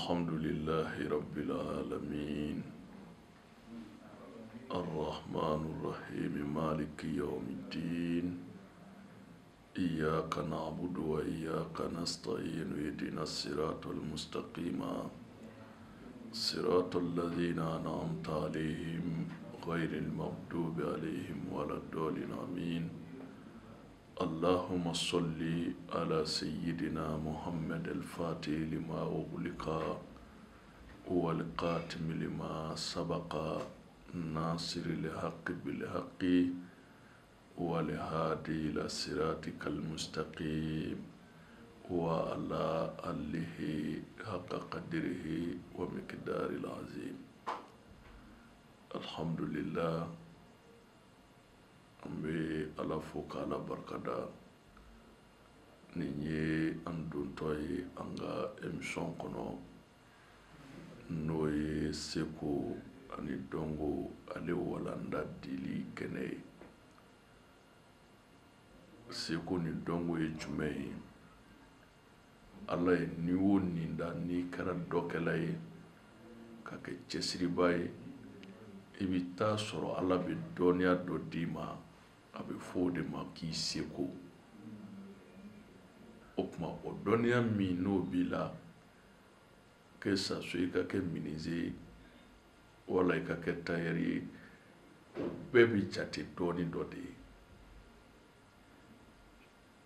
الحمد لله رب العالمين الرحمن الرحيم مالك يوم الدين إياك نعبد وإياك نستعين اهدنا الصراط المستقيم صراط الذين أنعمت عليهم غير المغضوب عليهم ولا الضالين آمين اللهم صل على سيدنا محمد الفاتح لما أغلق والقاتم لما سبق ناصر الحق بالحق والهادي إلى صراطك المستقيم وعلى آله حق قدره ومقدار العظيم. الحمد لله ambe ala foka ala barkada ninye anduntoy anga emission kono noye seko ani dongo ale walanda dili kene seko ni dongo e jumei ala e niwo ninda ni kara dokelaye kake chesiribaye ibita soro ala be donia do dima abe fo de ma ki seko okuma o donia mi no bila que ça soit ka ke minize wala ka ke tayari bebi chati doni dodi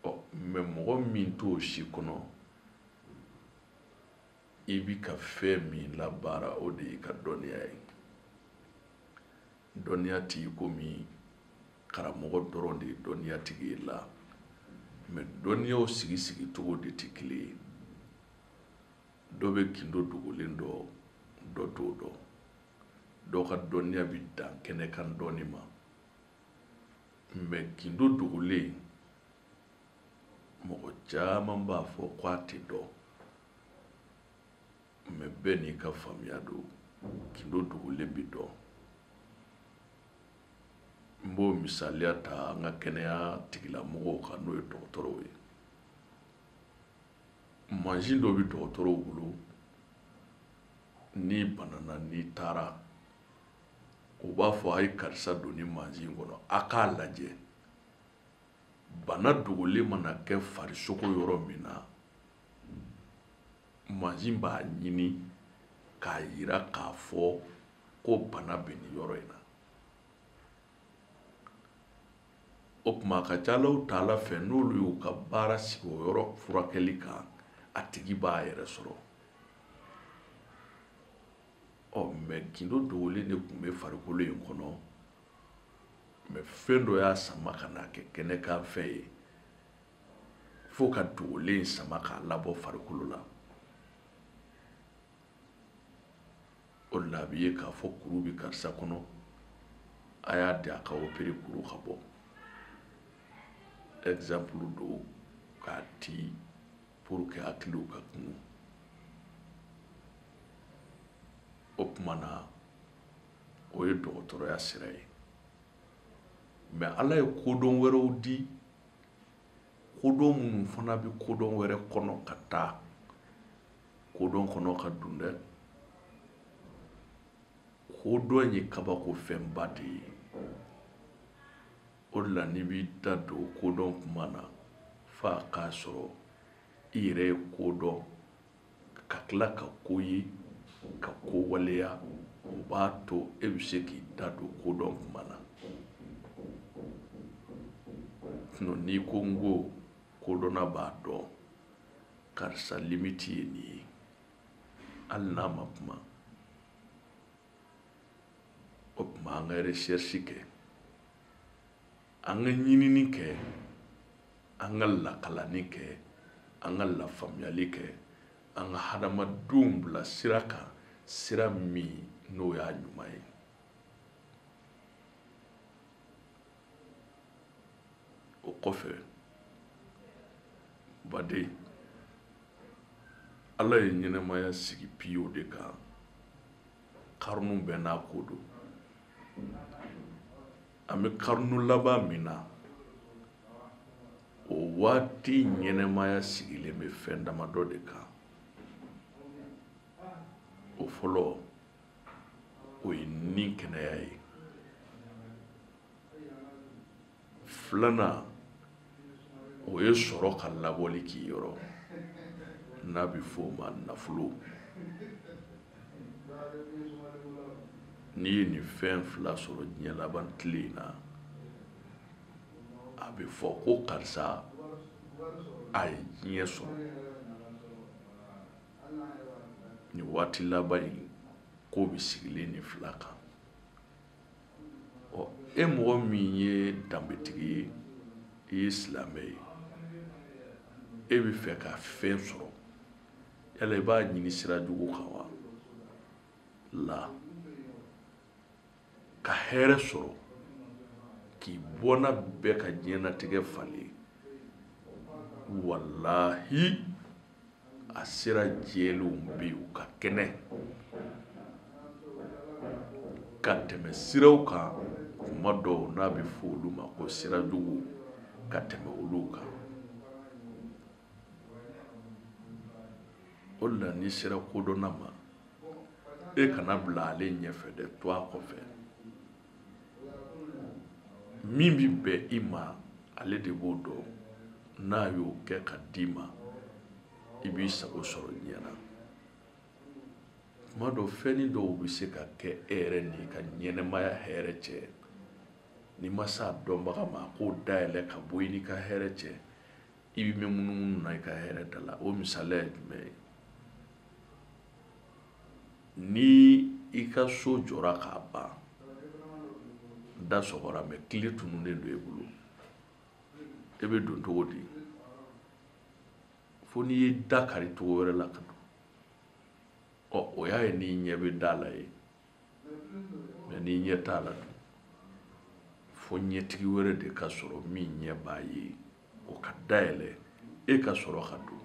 o me mo min to shi kono ibi ka fe mi la bara o de ka donia donia ti komi karamogo doron de donia tigi la me donia o sigi sigi togo de tikili dobe kindo dugulen do do ka donia bi dan kene kan doni ma me kindo dugule mo jaman ba fo kwati do me beni ka famia do kindo dugule bi do mbo misalia ta nga kenya tigila mogo ka no doctoro we manjin do bi doctoro bulu ni banana ni tara o ba fo ay karsa do ni manjin gono aka laje bana dugule mana ke fari soko yoro mina manjin ba nyini ka yira ka fo ko bana beni yoro ina okuma ka calaw tala fɛ n'olu y'u ka baara sigi o yɔrɔ furakɛli kan a tigi b'a yɛrɛ sɔrɔ mɛ gindo dogolen de tun bɛ farikolo in kɔnɔ mɛ fɛn dɔ y'a sama ka n'a kɛ kɛnɛkan fɛn ye fo ka dogolen sama k'a labɔ farikolo la o de la a bɛ ye k'a fɔ kuru bɛ karisa kɔnɔ a y'a di a ka opere kuru ka bɔ exemple do ka ti pour que hakiliw ka kunu o kumana o ye dɔgɔtɔrɔya sira ye mɛ ala ye kodɔn wɛrɛw di kodɔn minnu fana bɛ kodɔn wɛrɛ kɔnɔ ka taa kodɔn kɔnɔ ka dun dɛ kodɔn ye kabako fɛnba de ye o de la n'i b'i da don kodɔn kuma na f'a k'a sɔrɔ i yɛrɛ ye kodɔn ka tila ka ko ye ka ko waleya o b'a to e bɛ se k'i da don kodɔn kuma na n'i ko n ko kodɔnna b'a dɔn karisa limiti ye nin ye hali n'a ma kuma o tuma an ka recherche kɛ an ka ɲinini kɛ an ka lakalani kɛ an ka lafaamuyali kɛ an ka hadamadenw bila sira kan sira min n'o y'a ɲuman ye o kɔfɛ baden Ala ye ɲɛnɛmaya sigi piyo de kan karunu bɛɛ n'a ko don an bɛ karunu laban min na o waati ɲɛnɛmaya sigilen bɛ fɛn damadɔ de kan o fɔlɔ o ye ni kɛnɛya ye filanan o ye sɔrɔ ka labɔli k'i yɔrɔ n'a bɛ fɔ o ma nafolo n'i ye nin fɛn fila sɔrɔ diɲɛ laban tile in na a bɛ fɔ ko karisa a ye diɲɛ sɔrɔ nin waati laban in ko bɛ sigilen nin fila kan e mɔgɔ min ye danbetigi ye i ye silamɛ ye e bɛ fɛ ka fɛn sɔrɔ yala i b'a ɲini sira jugu kan wa la ka hɛrɛ sɔrɔ k'i bɔnna bɛɛ ka diɲɛlatigɛ falen walahi a sira jɛlenw bɛ yen u ka kɛnɛ ka tɛmɛ siraw kan tuma dɔw n'a bɛ fɔ olu ma ko sira jugu ka tɛmɛ olu kan o de la n'i sera kodɔnna ma e kana bila ale ɲɛfɛ dɛ to a kɔfɛ min bɛ bɛn i ma ale de b'o dɔn n'a y'o kɛ ka d'i ma i b'i sago sɔrɔ diɲɛ na tuma dɔw fɛnnin dɔw bɛ se ka kɛ e yɛrɛ n'i ka ɲɛnɛmaya hɛrɛ cɛ n'i ma se a dɔnbaga ma k'o dayɛlɛ ka bɔ i n'i ka hɛrɛ cɛ i bɛ mɛn munumunu na i ka hɛrɛ da la o misaliya ye jumɛn ye ni i ka so jɔra k'a ban da sɔgɔra mɛ tile tununnen don i bolo e bɛ don cogo di fo n'i ye da kari cogo wɛrɛ la ka don o y'a ye n'i ɲɛ bɛ da la ye mɛ n'i ɲɛ t'a la dun fo ɲɛtigi wɛrɛ de ka sɔrɔ min ɲɛ b'a ye o ka dayɛlɛ e ka sɔrɔ ka don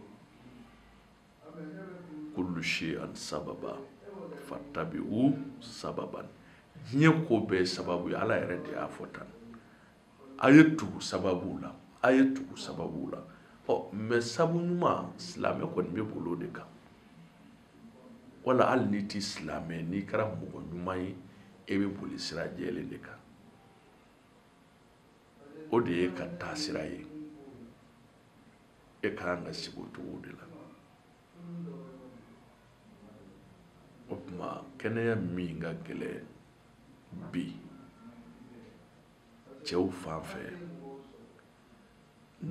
kullu shay'in sababa fattabi'u sababan diɲɛ ko bɛɛ ye sababu ye ala yɛrɛ de y'a fɔ tan a ye tugu sababu la a ye tugu sababu la mɛ sabu ɲuman silamɛ kɔni bɛ bolo de kan wala hali n'i tɛ silamɛ n'i kɛra mɔgɔ ɲuman ye e bɛ boli sira jɛlen de kan o de ye ka taa sira ye e ka kan ka sigi o cogo de la o tuma kɛnɛya min ka gɛlɛn bi cɛw fan fɛ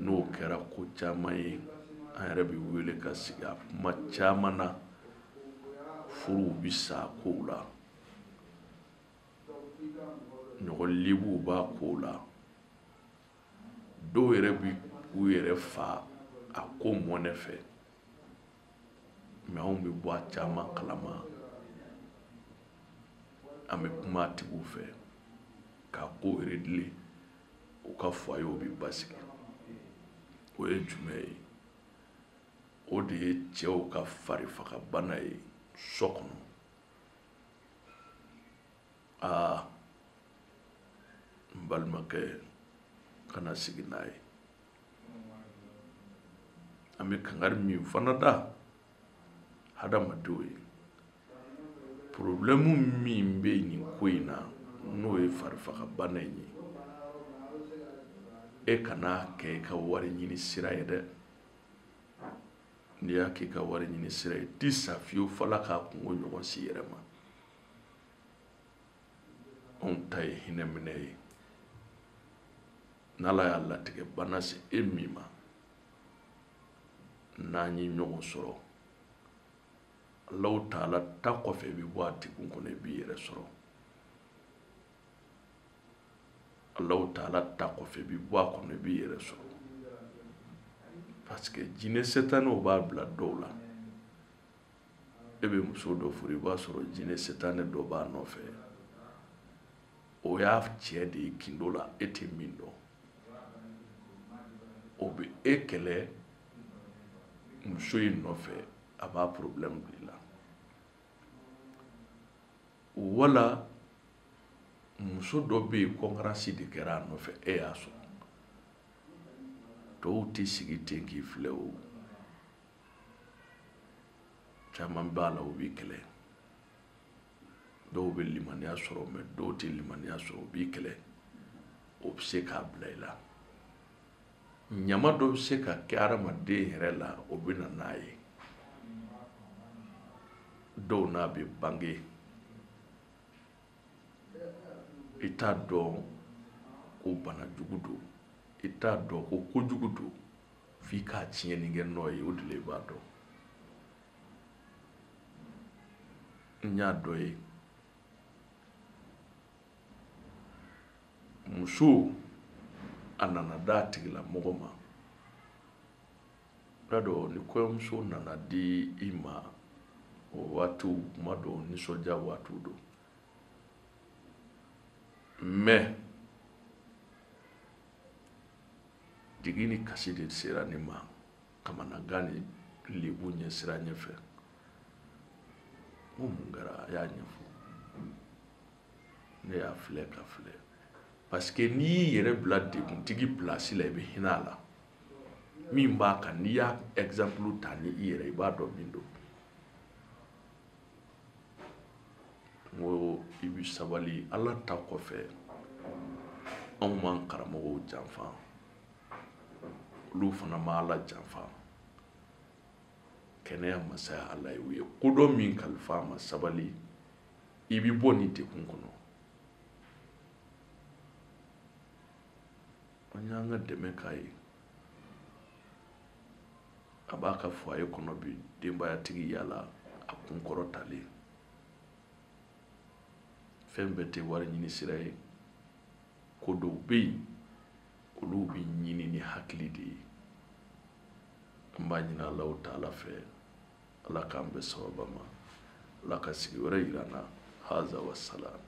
n'o kɛra ko caman ye an yɛrɛ bɛ wele ka sigi a kuma caman na furuw bɛ sa a kow la ɲɔgɔn libuw b'a kow la dɔw yɛrɛ bɛ u yɛrɛ fa a ko mɔnɛ fɛ mɛ anw bɛ bɔ a caman kalama an bɛ kuma a tigiw fɛ k'a ko réglé u ka foyew bɛ basigi o ye jumɛn ye o de ye cɛw ka farifagabana ye so kɔnɔ n balimakɛ kana sigi n'a ye an bɛ kangari min fana da hadamadenw ye problème min bɛ nin ko in na n'o ye farifagabana in ye e kana kɛ i ka wari ɲini sira ye dɛ n'i y'a kɛ i ka wari ɲini sira ye ti sa fiyewu f'Ala k'a kungo ɲɔgɔn si yɛrɛ ma anw ta ye hinɛ minɛ ye n'Ala y'a latigɛ bana se e min ma n'an ye ɲɔgɔn sɔrɔ Alahu Taala ta kɔfɛ i bɛ bɔ a degun kɔnɔ i b'i yɛrɛ sɔrɔ Alahu Taala ta kɔfɛ i bɛ bɔ a kɔnɔ i b'i yɛrɛ sɔrɔ parce que jinɛ setanew b'a bila dɔw la e bɛ muso dɔ furu i b'a sɔrɔ jinɛ setane dɔ b'a nɔfɛ o y'a cɛ de ye gindo la e tɛ min dɔn o bɛ e kɛlɛ muso in nɔfɛ a b'a problème de la wala muso dɔ bɛ yen kɔnkarasi de kɛra a nɔfɛ e y'a sɔrɔ dɔw tɛ sigi ten k'i filɛ o caman b'a la o b'i kɛlɛ dɔw bɛ limaniya sɔrɔ mɛ dɔw tɛ limaniya sɔrɔ o b'i kɛlɛ o bɛ se k'a bila i la ɲama dɔ bɛ se ka kɛ adamaden yɛrɛ la o bɛ na n'a ye dɔw n'a bɛ bange i t'a dɔn ko bana jugu don i t'a dɔn ko kojugu don f'i k'a tiɲɛni kɛ n'o ye o de la i b'a dɔn n y'a dɔ ye muso a nana d'a tigilamɔgɔ ma i dɔn ni kɔɲɔmuso nana di i ma o waatiw kuma dɔw nisɔndiya waatiw don mais digi ni kasi de sera ne ma kamanagan ni lebu ɲɛ sira ɲɛfɛ n ko mun kɛra a y'a ɲɛfɔ ne y'a filɛ ka filɛ parce que n'i y'i yɛrɛ bila deguntigi place la i bɛ hinɛ a la min b'a kan n'i y'a exemple ta ni i yɛrɛ i b'a dɔn min don n ko i bɛ sabali ala ta kɔfɛ anw m'an karamɔgɔw janfa olu fana ma ala janfa kɛnɛya masaya ala ye u ye kodɔn min kalifa a ma sabali i bɛ bɔ nin degun kɔnɔ an y'an ka dɛmɛ k'a ye a b'a ka foyer kɔnɔ bi denbayatigi yala a kun kɔrɔtalen fɛn bɛɛ tɛ wari ɲini sira ye ko dɔw bɛ yen olu bɛ ɲini ni hakili de ye an b'a ɲini Alahu Taala fɛ ala k'an bɛn sababa ma ala ka sigi wɛrɛ yira an na haza wa salam